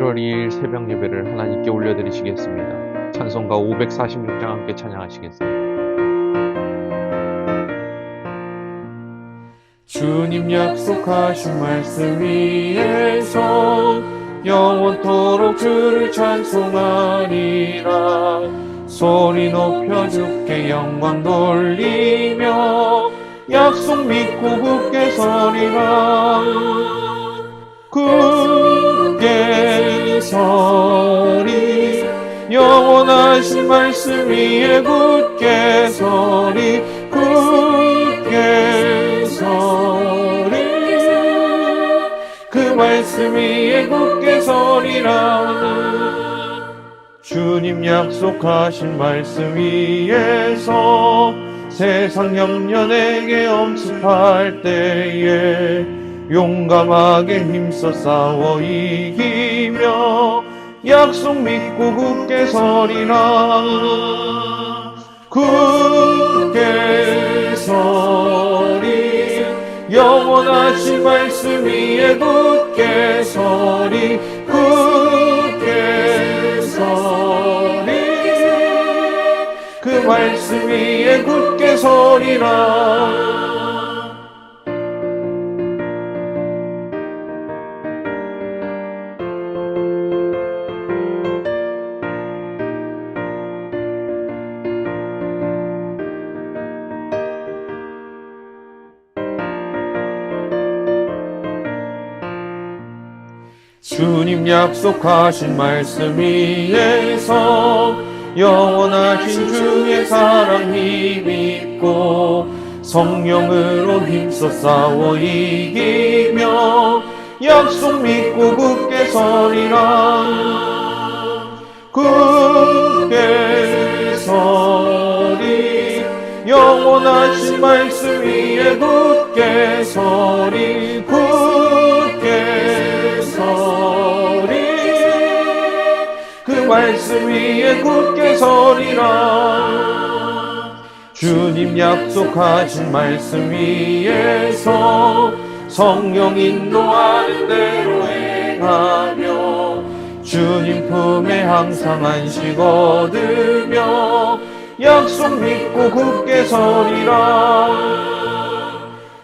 7월 2일 새벽 예배를 하나님께 올려드리시겠습니다. 찬송가 546장 함께 찬양하시겠습니다. 주님 약속하신 말씀 위에서 영원토록 주를 찬송하리라. 소리 높여 주께 영광 돌리며 약속 믿고 굳게 서리라. 굳게 서리 영원하신 말씀 위에 굳게 서리. 굳게 서리 그 말씀 위에 굳게 서리라. 주님 약속하신 말씀 위에서 세상 염려 내게 엄습할 때에 용감하게 힘써 싸워 이기며 약속 믿고 굳게 서리라. 굳게 서리 영원하신 말씀 위에 굳게 서리. 굳게 서리 그 말씀 위에 굳게 서리라. 주님 약속하신 말씀 위에서 영원하신 주의 사랑 힘입고 성령으로 힘써 싸워 이기며 약속 믿고 굳게 서리라. 굳게 서리 영원하신 말씀 위에 굳게 서리. 굳게 서리 그 말씀 위에 굳게 서리라. 주님 약속하신 말씀 위에서 성령 인도하는 대로 행하며 주님 품에 항상 안식 얻으며 약속 믿고 굳게 서리라.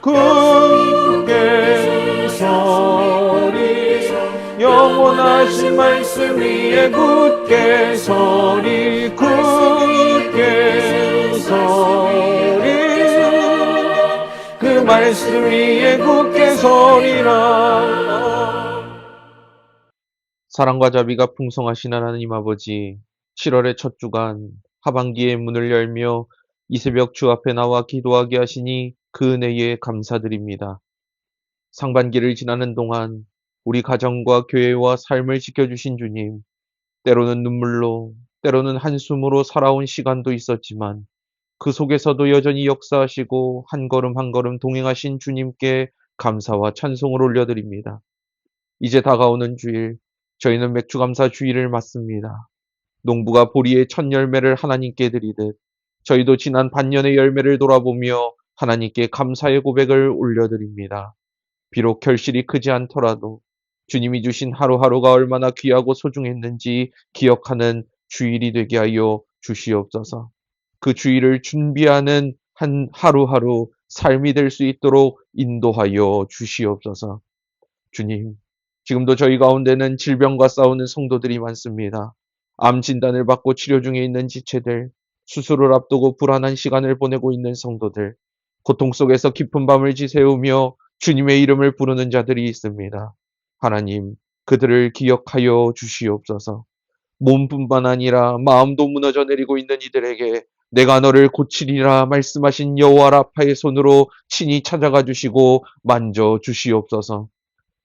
굳게 서리 영원하신 말씀 위에 굳게 서리. 굳게 서리 그 말씀 위에 굳게 서리라. 사랑과 자비가 풍성하신 하나님 아버지, 7월의 첫 주간 하반기의 문을 열며 이 새벽 주 앞에 나와 기도하게 하시니 그 은혜에 감사드립니다. 상반기를 지나는 동안 우리 가정과 교회와 삶을 지켜주신 주님, 때로는 눈물로, 때로는 한숨으로 살아온 시간도 있었지만 그 속에서도 여전히 역사하시고 한 걸음 한 걸음 동행하신 주님께 감사와 찬송을 올려드립니다. 이제 다가오는 주일, 저희는 맥주감사 주일을 맞습니다. 농부가 보리의 첫 열매를 하나님께 드리듯 저희도 지난 반년의 열매를 돌아보며 하나님께 감사의 고백을 올려드립니다. 비록 결실이 크지 않더라도 주님이 주신 하루하루가 얼마나 귀하고 소중했는지 기억하는 주일이 되게 하여 주시옵소서. 그 주일을 준비하는 한 하루하루 삶이 될 수 있도록 인도하여 주시옵소서. 주님, 지금도 저희 가운데는 질병과 싸우는 성도들이 많습니다. 암 진단을 받고 치료 중에 있는 지체들, 수술을 앞두고 불안한 시간을 보내고 있는 성도들, 고통 속에서 깊은 밤을 지새우며 주님의 이름을 부르는 자들이 있습니다. 하나님, 그들을 기억하여 주시옵소서. 몸뿐만 아니라 마음도 무너져 내리고 있는 이들에게 내가 너를 고치리라 말씀하신 여호와 라파의 손으로 친히 찾아가 주시고 만져 주시옵소서.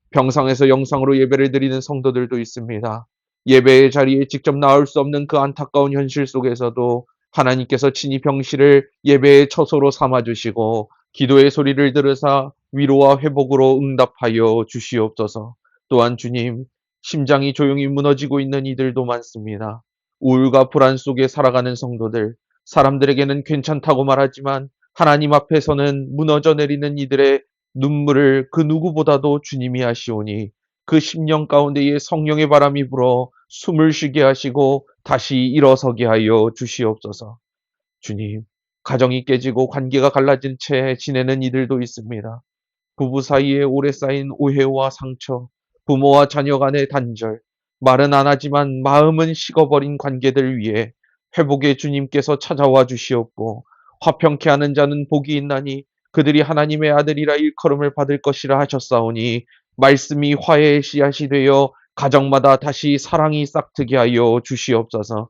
병상에서 영상으로 예배를 드리는 성도들도 있습니다. 예배의 자리에 직접 나올 수 없는 그 안타까운 현실 속에서도 하나님께서 친히 병실을 예배의 처소로 삼아주시고 기도의 소리를 들으사 위로와 회복으로 응답하여 주시옵소서. 또한 주님, 심장이 조용히 무너지고 있는 이들도 많습니다. 우울과 불안 속에 살아가는 성도들, 사람들에게는 괜찮다고 말하지만 하나님 앞에서는 무너져 내리는 이들의 눈물을 그 누구보다도 주님이 아시오니 그 심령 가운데에 성령의 바람이 불어 숨을 쉬게 하시고 다시 일어서게 하여 주시옵소서. 주님, 가정이 깨지고 관계가 갈라진 채 지내는 이들도 있습니다. 부부 사이에 오래 쌓인 오해와 상처, 부모와 자녀 간의 단절, 말은 안 하지만 마음은 식어버린 관계들 위해 회복의 주님께서 찾아와 주시옵고, 화평케 하는 자는 복이 있나니 그들이 하나님의 아들이라 일컬음을 받을 것이라 하셨사오니, 말씀이 화해의 씨앗이 되어 가정마다 다시 사랑이 싹트게 하여 주시옵소서.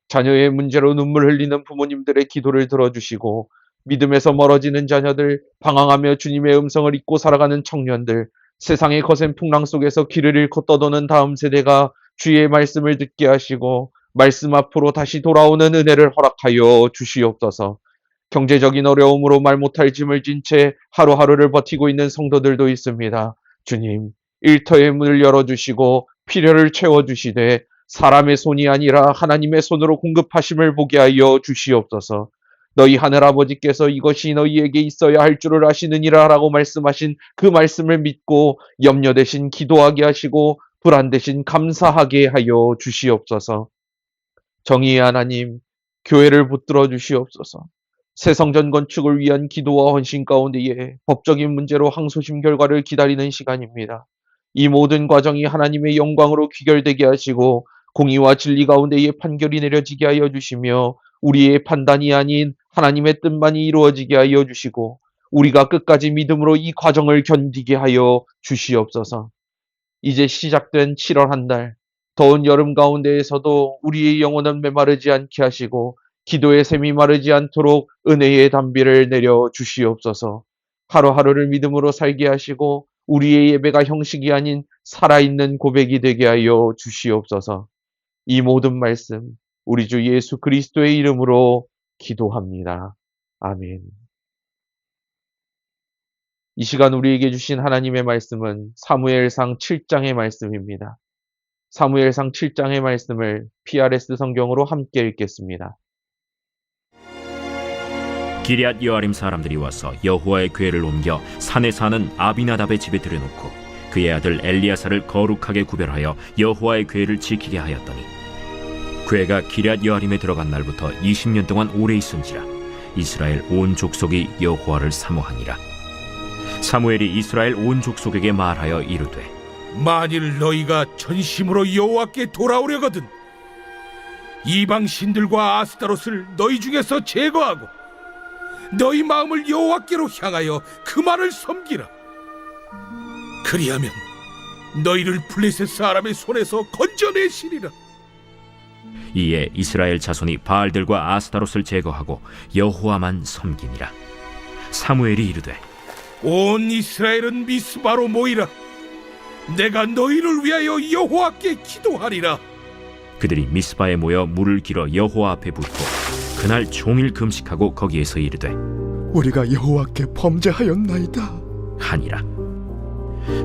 자녀의 문제로 눈물 흘리는 부모님들의 기도를 들어주시고, 믿음에서 멀어지는 자녀들, 방황하며 주님의 음성을 잊고 살아가는 청년들, 세상의 거센 풍랑 속에서 길을 잃고 떠도는 다음 세대가 주의 말씀을 듣게 하시고 말씀 앞으로 다시 돌아오는 은혜를 허락하여 주시옵소서. 경제적인 어려움으로 말 못할 짐을 진 채 하루하루를 버티고 있는 성도들도 있습니다. 주님, 일터의 문을 열어주시고 필요를 채워주시되 사람의 손이 아니라 하나님의 손으로 공급하심을 보게 하여 주시옵소서. 너희 하늘아버지께서 이것이 너희에게 있어야 할 줄을 아시느니라 라고 말씀하신 그 말씀을 믿고 염려 대신 기도하게 하시고 불안 대신 감사하게 하여 주시옵소서. 정의의 하나님, 교회를 붙들어 주시옵소서. 새 성전 건축을 위한 기도와 헌신 가운데에 법적인 문제로 항소심 결과를 기다리는 시간입니다. 이 모든 과정이 하나님의 영광으로 귀결되게 하시고 공의와 진리 가운데에 판결이 내려지게 하여 주시며 우리의 판단이 아닌 하나님의 뜻만이 이루어지게 하여 주시고 우리가 끝까지 믿음으로 이 과정을 견디게 하여 주시옵소서. 이제 시작된 7월 한 달, 더운 여름 가운데에서도 우리의 영혼은 메마르지 않게 하시고 기도의 샘이 마르지 않도록 은혜의 담비를 내려 주시옵소서. 하루하루를 믿음으로 살게 하시고 우리의 예배가 형식이 아닌 살아있는 고백이 되게 하여 주시옵소서. 이 모든 말씀 우리 주 예수 그리스도의 이름으로 기도합니다. 아멘. 이 시간 우리에게 주신 하나님의 말씀은 사무엘상 7장의 말씀입니다. 사무엘상 7장의 말씀을 PRS 성경으로 함께 읽겠습니다. 기럇 여아림 사람들이 와서 여호와의 궤를 옮겨 산에 사는 아비나답의 집에 들여놓고 그의 아들 엘리야사를 거룩하게 구별하여 여호와의 궤를 지키게 하였더니 궤가 기럇 여아림에 들어간 날부터 20년 동안 오래 있은지라 이스라엘 온 족속이 여호와를 사모하니라. 사무엘이 이스라엘 온 족속에게 말하여 이르되 만일 너희가 전심으로 여호와께 돌아오려거든 이방 신들과 아스타롯을 너희 중에서 제거하고 너희 마음을 여호와께로 향하여 그만을 섬기라. 그리하면 너희를 블레셋 사람의 손에서 건져내시리라. 이에 이스라엘 자손이 바알들과 아스타롯을 제거하고 여호와만 섬기니라. 사무엘이 이르되 온 이스라엘은 미스바로 모이라. 내가 너희를 위하여 여호와께 기도하리라. 그들이 미스바에 모여 물을 길어 여호와 앞에 붓고 그날 종일 금식하고 거기에서 이르되 우리가 여호와께 범죄하였나이다 하니라.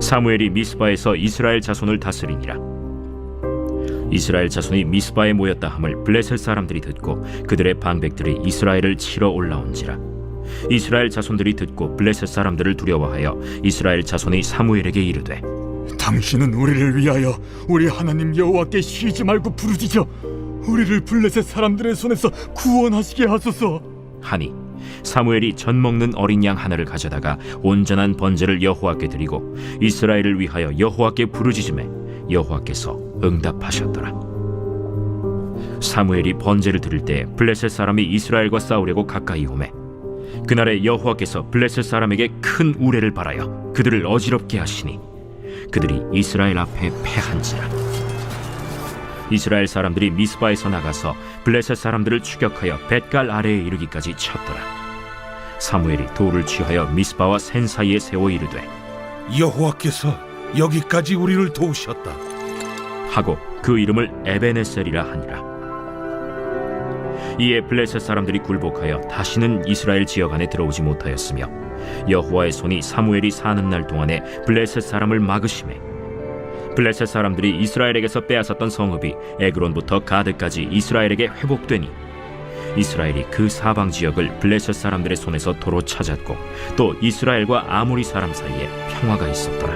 사무엘이 미스바에서 이스라엘 자손을 다스리니라. 이스라엘 자손이 미스바에 모였다 함을 블레셋 사람들이 듣고 그들의 방백들이 이스라엘을 치러 올라온지라. 이스라엘 자손들이 듣고 블레셋 사람들을 두려워하여 이스라엘 자손이 사무엘에게 이르되 당신은 우리를 위하여 우리 하나님 여호와께 쉬지 말고 부르짖어 우리를 블레셋 사람들의 손에서 구원하시게 하소서 하니 사무엘이 젖 먹는 어린 양 하나를 가져다가 온전한 번제를 여호와께 드리고 이스라엘을 위하여 여호와께 부르짖음에 여호와께서 응답하셨더라. 사무엘이 번제를 드릴 때 블레셋 사람이 이스라엘과 싸우려고 가까이 오매 그날에 여호와께서 블레셋 사람에게 큰 우레를 발하여 그들을 어지럽게 하시니 그들이 이스라엘 앞에 패한지라. 이스라엘 사람들이 미스바에서 나가서 블레셋 사람들을 추격하여 벳갈 아래에 이르기까지 쳤더라. 사무엘이 돌을 취하여 미스바와 센 사이에 세워 이르되 여호와께서 여기까지 우리를 도우셨다 하고 그 이름을 에베네셀이라 하니라. 이에 블레셋 사람들이 굴복하여 다시는 이스라엘 지역 안에 들어오지 못하였으며 여호와의 손이 사무엘이 사는 날 동안에 블레셋 사람을 막으심에 블레셋 사람들이 이스라엘에게서 빼앗았던 성읍이 에그론부터 가드까지 이스라엘에게 회복되니 이스라엘이 그 사방 지역을 블레셋 사람들의 손에서 도로 찾았고 또 이스라엘과 아모리 사람 사이에 평화가 있었더라.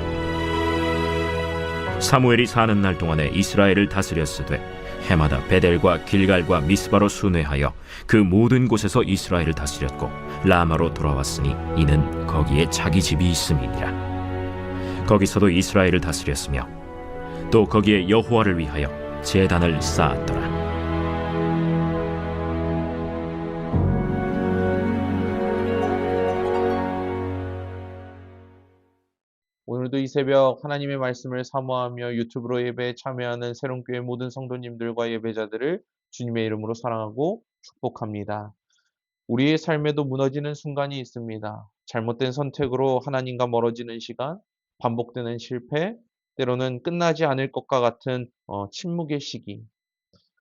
사무엘이 사는 날 동안에 이스라엘을 다스렸으되 해마다 베델과 길갈과 미스바로 순회하여 그 모든 곳에서 이스라엘을 다스렸고 라마로 돌아왔으니 이는 거기에 자기 집이 있음이니라. 거기서도 이스라엘을 다스렸으며 또 거기에 여호와를 위하여 제단을 쌓았더라. 오늘도 이 새벽 하나님의 말씀을 사모하며 유튜브로 예배에 참여하는 새롬교회 모든 성도님들과 예배자들을 주님의 이름으로 사랑하고 축복합니다. 우리의 삶에도 무너지는 순간이 있습니다. 잘못된 선택으로 하나님과 멀어지는 시간, 반복되는 실패, 때로는 끝나지 않을 것과 같은 침묵의 시기.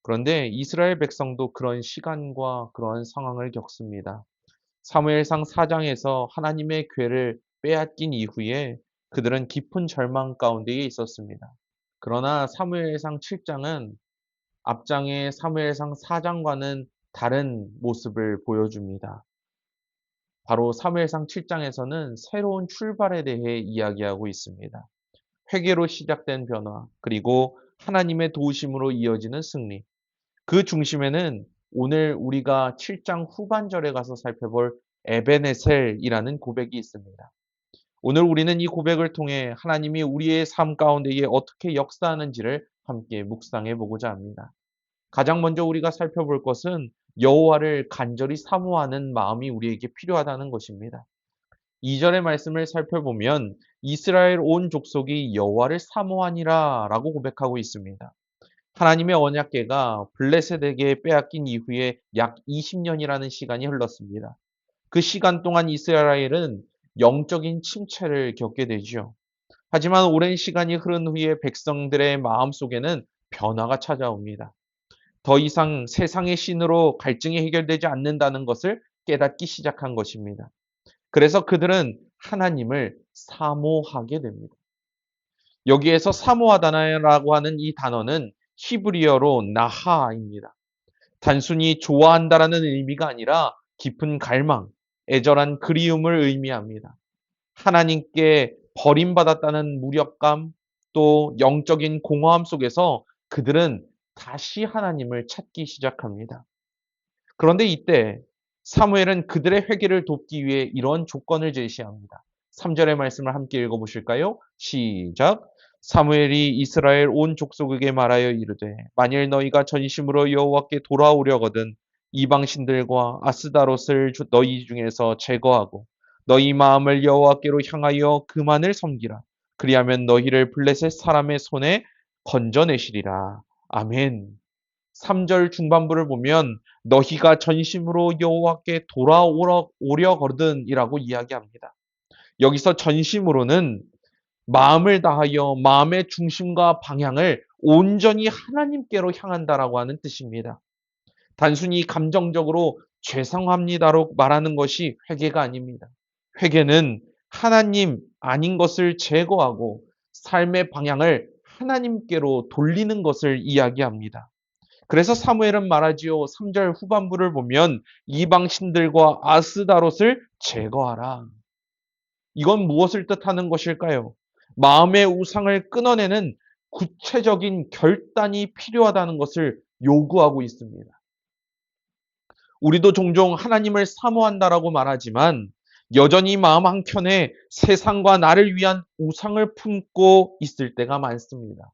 그런데 이스라엘 백성도 그런 시간과 그런 상황을 겪습니다. 사무엘상 4장에서 하나님의 궤를 빼앗긴 이후에 그들은 깊은 절망 가운데에 있었습니다. 그러나 사무엘상 7장은 앞장의 사무엘상 4장과는 다른 모습을 보여줍니다. 바로 사무엘상 7장에서는 새로운 출발에 대해 이야기하고 있습니다. 회개로 시작된 변화, 그리고 하나님의 도우심으로 이어지는 승리. 그 중심에는 오늘 우리가 7장 후반절에 가서 살펴볼 에베네셀이라는 고백이 있습니다. 오늘 우리는 이 고백을 통해 하나님이 우리의 삶 가운데에 어떻게 역사하는지를 함께 묵상해 보고자 합니다. 가장 먼저 우리가 살펴볼 것은 여호와를 간절히 사모하는 마음이 우리에게 필요하다는 것입니다. 2절의 말씀을 살펴보면 이스라엘 온 족속이 여호와를 사모하니라 라고 고백하고 있습니다. 하나님의 언약궤가 블레셋에게 빼앗긴 이후에 약 20년이라는 시간이 흘렀습니다. 그 시간 동안 이스라엘은 영적인 침체를 겪게 되죠. 하지만 오랜 시간이 흐른 후에 백성들의 마음속에는 변화가 찾아옵니다. 더 이상 세상의 신으로 갈증이 해결되지 않는다는 것을 깨닫기 시작한 것입니다. 그래서 그들은 하나님을 사모하게 됩니다. 여기에서 사모하다라고 하는 이 단어는 히브리어로 나하입니다. 단순히 좋아한다라는 의미가 아니라 깊은 갈망, 애절한 그리움을 의미합니다. 하나님께 버림받았다는 무력감, 또 영적인 공허함 속에서 그들은 다시 하나님을 찾기 시작합니다. 그런데 이때 사무엘은 그들의 회개를 돕기 위해 이런 조건을 제시합니다. 3절의 말씀을 함께 읽어보실까요? 시작! 사무엘이 이스라엘 온 족속에게 말하여 이르되 만일 너희가 전심으로 여호와께 돌아오려거든 이방신들과 아스다롯을 너희 중에서 제거하고 너희 마음을 여호와께로 향하여 그만을 섬기라. 그리하면 너희를 블레셋 사람의 손에 건져내시리라. 아멘. 3절 중반부를 보면 너희가 전심으로 여호와께 돌아오려거든 이라고 이야기합니다. 여기서 전심으로는 마음을 다하여 마음의 중심과 방향을 온전히 하나님께로 향한다라고 하는 뜻입니다. 단순히 감정적으로 죄송합니다로 말하는 것이 회개가 아닙니다. 회개는 하나님 아닌 것을 제거하고 삶의 방향을 하나님께로 돌리는 것을 이야기합니다. 그래서 사무엘은 말하지요. 3절 후반부를 보면 이방신들과 아스다롯을 제거하라. 이건 무엇을 뜻하는 것일까요? 마음의 우상을 끊어내는 구체적인 결단이 필요하다는 것을 요구하고 있습니다. 우리도 종종 하나님을 사모한다라고 말하지만 여전히 마음 한켠에 세상과 나를 위한 우상을 품고 있을 때가 많습니다.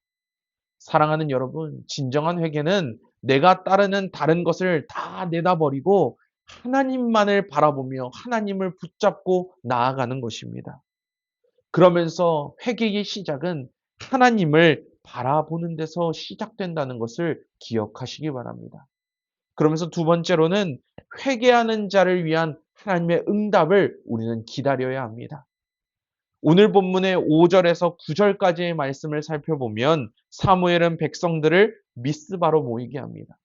사랑하는 여러분, 진정한 회개는 내가 따르는 다른 것을 다 내다버리고 하나님만을 바라보며 하나님을 붙잡고 나아가는 것입니다. 그러면서 회개의 시작은 하나님을 바라보는 데서 시작된다는 것을 기억하시기 바랍니다. 그러면서 두 번째로는 회개하는 자를 위한 하나님의 응답을 우리는 기다려야 합니다. 오늘 본문의 5절에서 9절까지의 말씀을 살펴보면 사무엘은 백성들을 미스바로 모이게 합니다.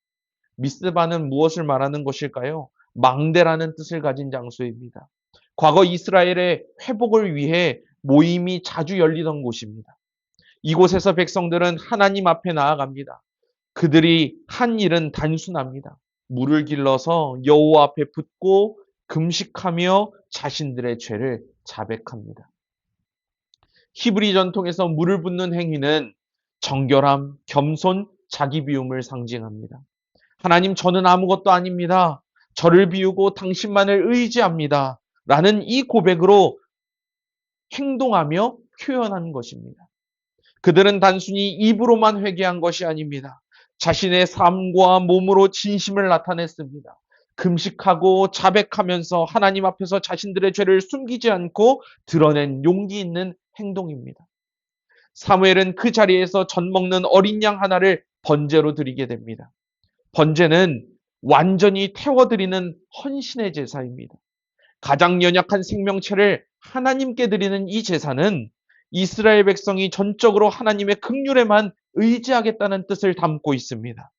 미스바는 무엇을 말하는 것일까요? 망대라는 뜻을 가진 장소입니다. 과거 이스라엘의 회복을 위해 모임이 자주 열리던 곳입니다. 이곳에서 백성들은 하나님 앞에 나아갑니다. 그들이 한 일은 단순합니다. 물을 길러서 여호와 앞에 붓고 금식하며 자신들의 죄를 자백합니다. 히브리 전통에서 물을 붓는 행위는 정결함, 겸손, 자기 비움을 상징합니다. 하나님, 저는 아무것도 아닙니다. 저를 비우고 당신만을 의지합니다. 라는 이 고백으로 행동하며 표현한 것입니다. 그들은 단순히 입으로만 회개한 것이 아닙니다. 자신의 삶과 몸으로 진심을 나타냈습니다. 금식하고 자백하면서 하나님 앞에서 자신들의 죄를 숨기지 않고 드러낸 용기 있는 행동입니다. 사무엘은 그 자리에서 젖 먹는 어린 양 하나를 번제로 드리게 됩니다. 번제는 완전히 태워드리는 헌신의 제사입니다. 가장 연약한 생명체를 하나님께 드리는 이 제사는 이스라엘 백성이 전적으로 하나님의 긍휼에만 의지하겠다는 뜻을 담고 있습니다.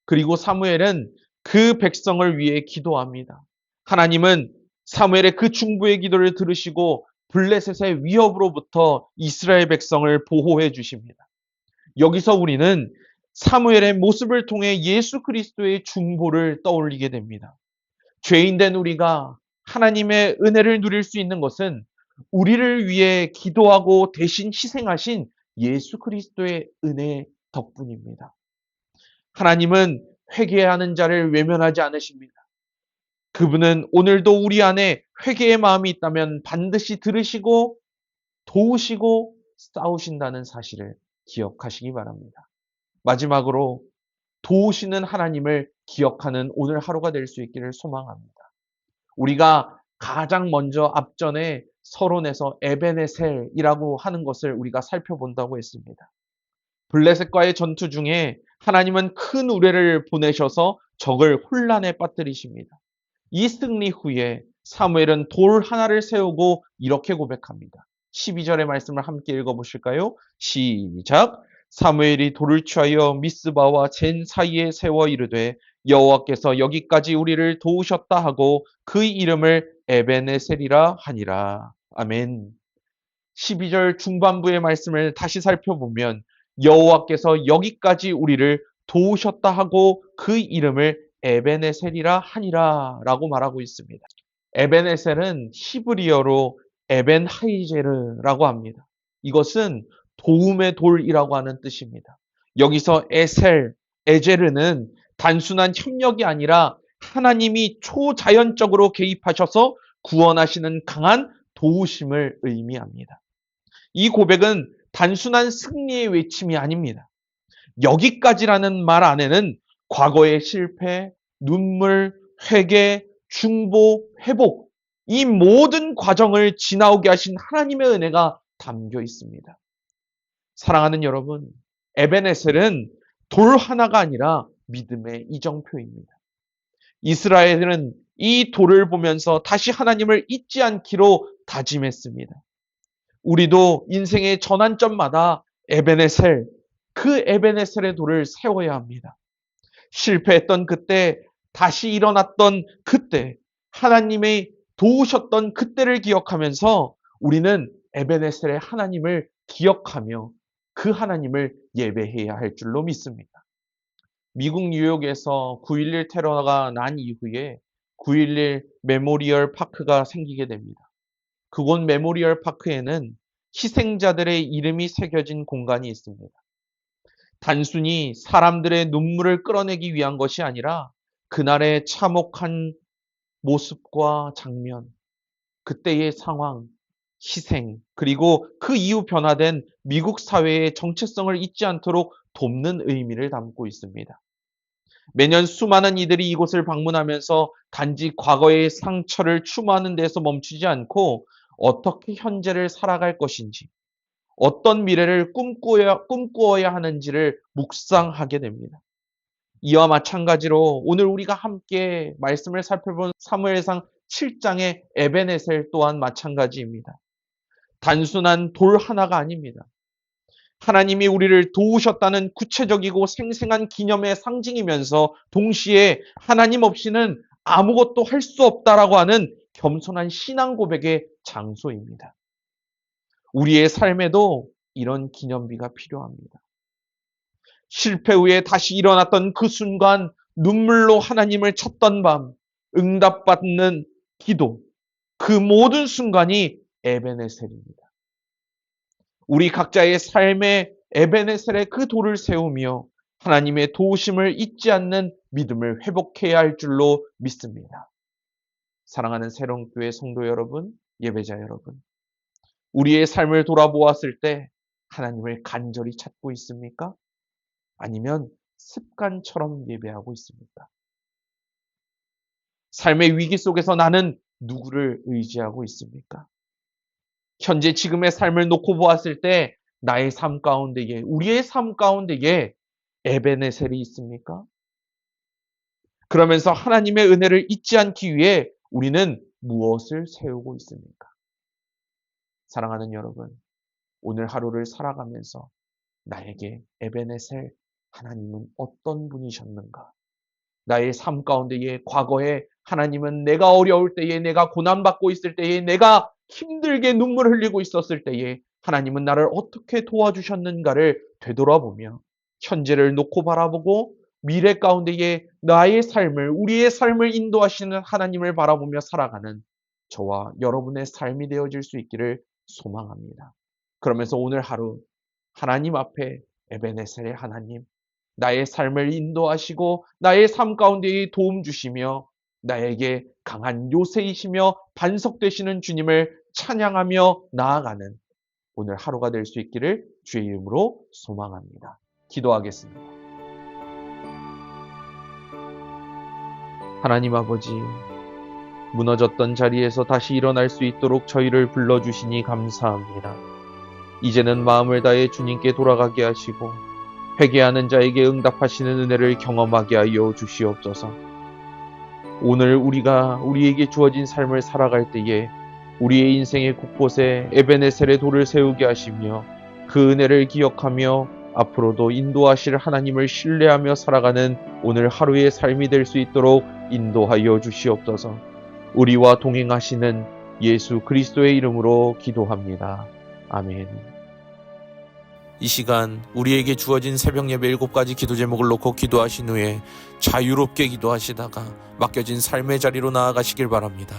그리고 사무엘은 그 백성을 위해 기도합니다. 하나님은 사무엘의 그 중보의 기도를 들으시고 블레셋의 위협으로부터 이스라엘 백성을 보호해 주십니다. 여기서 우리는 사무엘의 모습을 통해 예수 그리스도의 중보를 떠올리게 됩니다. 죄인된 우리가 하나님의 은혜를 누릴 수 있는 것은 우리를 위해 기도하고 대신 희생하신 예수 그리스도의 은혜 덕분입니다. 하나님은 회개하는 자를 외면하지 않으십니다. 그분은 오늘도 우리 안에 회개의 마음이 있다면 반드시 들으시고 도우시고 싸우신다는 사실을 기억하시기 바랍니다. 마지막으로 도우시는 하나님을 기억하는 오늘 하루가 될 수 있기를 소망합니다. 우리가 가장 먼저 앞전에 서론에서 에베네셀이라고 하는 것을 우리가 살펴본다고 했습니다. 블레셋과의 전투 중에 하나님은 큰 우레를 보내셔서 적을 혼란에 빠뜨리십니다. 이 승리 후에 사무엘은 돌 하나를 세우고 이렇게 고백합니다. 12절의 말씀을 함께 읽어보실까요? 시작! 사무엘이 돌을 취하여 미스바와 젠 사이에 세워 이르되 여호와께서 여기까지 우리를 도우셨다 하고 그 이름을 에베네셀이라 하니라. 아멘. 12절 중반부의 말씀을 다시 살펴보면 여호와께서 여기까지 우리를 도우셨다 하고 그 이름을 에베네셀이라 하니라 라고 말하고 있습니다. 에베네셀은 히브리어로 에벤하이제르라고 합니다. 이것은 도움의 돌이라고 하는 뜻입니다. 여기서 에제르는 단순한 협력이 아니라 하나님이 초자연적으로 개입하셔서 구원하시는 강한 도우심을 의미합니다. 이 고백은 단순한 승리의 외침이 아닙니다. 여기까지라는 말 안에는 과거의 실패, 눈물, 회개, 중보, 회복, 이 모든 과정을 지나오게 하신 하나님의 은혜가 담겨 있습니다. 사랑하는 여러분, 에베네셀은 돌 하나가 아니라 믿음의 이정표입니다. 이스라엘은 이 돌을 보면서 다시 하나님을 잊지 않기로 다짐했습니다. 우리도 인생의 전환점마다 에베네셀, 그 에베네셀의 돌을 세워야 합니다. 실패했던 그때, 다시 일어났던 그때, 하나님의 도우셨던 그때를 기억하면서 우리는 에베네셀의 하나님을 기억하며 그 하나님을 예배해야 할 줄로 믿습니다. 미국 뉴욕에서 9.11 테러가 난 이후에 9.11 메모리얼 파크가 생기게 됩니다. 그곳 메모리얼 파크에는 희생자들의 이름이 새겨진 공간이 있습니다. 단순히 사람들의 눈물을 끌어내기 위한 것이 아니라 그날의 참혹한 모습과 장면, 그때의 상황, 희생, 그리고 그 이후 변화된 미국 사회의 정체성을 잊지 않도록 돕는 의미를 담고 있습니다. 매년 수많은 이들이 이곳을 방문하면서 단지 과거의 상처를 추모하는 데서 멈추지 않고 어떻게 현재를 살아갈 것인지, 어떤 미래를 꿈꾸어야 하는지를 묵상하게 됩니다. 이와 마찬가지로 오늘 우리가 함께 말씀을 살펴본 사무엘상 7장의 에베네셀 또한 마찬가지입니다. 단순한 돌 하나가 아닙니다. 하나님이 우리를 도우셨다는 구체적이고 생생한 기념의 상징이면서 동시에 하나님 없이는 아무것도 할 수 없다라고 하는 겸손한 신앙 고백의 장소입니다. 우리의 삶에도 이런 기념비가 필요합니다. 실패 후에 다시 일어났던 그 순간 눈물로 하나님을 찾던 밤, 응답받는 기도, 그 모든 순간이 에베네셀입니다. 우리 각자의 삶의 에베네셀의 그 돌을 세우며 하나님의 도우심을 잊지 않는 믿음을 회복해야 할 줄로 믿습니다. 사랑하는 새롬교회 성도 여러분, 예배자 여러분, 우리의 삶을 돌아보았을 때 하나님을 간절히 찾고 있습니까? 아니면 습관처럼 예배하고 있습니까? 삶의 위기 속에서 나는 누구를 의지하고 있습니까? 현재 지금의 삶을 놓고 보았을 때 나의 삶 가운데에, 우리의 삶 가운데에 에베네셀이 있습니까? 그러면서 하나님의 은혜를 잊지 않기 위해 우리는 무엇을 세우고 있습니까? 사랑하는 여러분, 오늘 하루를 살아가면서 나에게 에베네셀, 하나님은 어떤 분이셨는가? 나의 삶 가운데에 과거에 하나님은 내가 어려울 때에, 내가 고난받고 있을 때에, 내가 힘들게 눈물 흘리고 있었을 때에 하나님은 나를 어떻게 도와주셨는가를 되돌아보며 현재를 놓고 바라보고 미래 가운데에 나의 삶을, 우리의 삶을 인도하시는 하나님을 바라보며 살아가는 저와 여러분의 삶이 되어질 수 있기를 소망합니다. 그러면서 오늘 하루 하나님 앞에 에베네셀의 하나님, 나의 삶을 인도하시고 나의 삶 가운데에 도움 주시며 나에게 강한 요새이시며 반석 되시는 주님을 찬양하며 나아가는 오늘 하루가 될 수 있기를 주의 이름으로 소망합니다. 기도하겠습니다. 하나님 아버지, 무너졌던 자리에서 다시 일어날 수 있도록 저희를 불러주시니 감사합니다. 이제는 마음을 다해 주님께 돌아가게 하시고 회개하는 자에게 응답하시는 은혜를 경험하게 하여 주시옵소서. 오늘 우리가 우리에게 주어진 삶을 살아갈 때에 우리의 인생의 곳곳에 에베네셀의 돌을 세우게 하시며 그 은혜를 기억하며 앞으로도 인도하실 하나님을 신뢰하며 살아가는 오늘 하루의 삶이 될 수 있도록 인도하여 주시옵소서. 우리와 동행하시는 예수 그리스도의 이름으로 기도합니다. 아멘. 이 시간 우리에게 주어진 새벽 예배 7가지 기도 제목을 놓고 기도하신 후에 자유롭게 기도하시다가 맡겨진 삶의 자리로 나아가시길 바랍니다.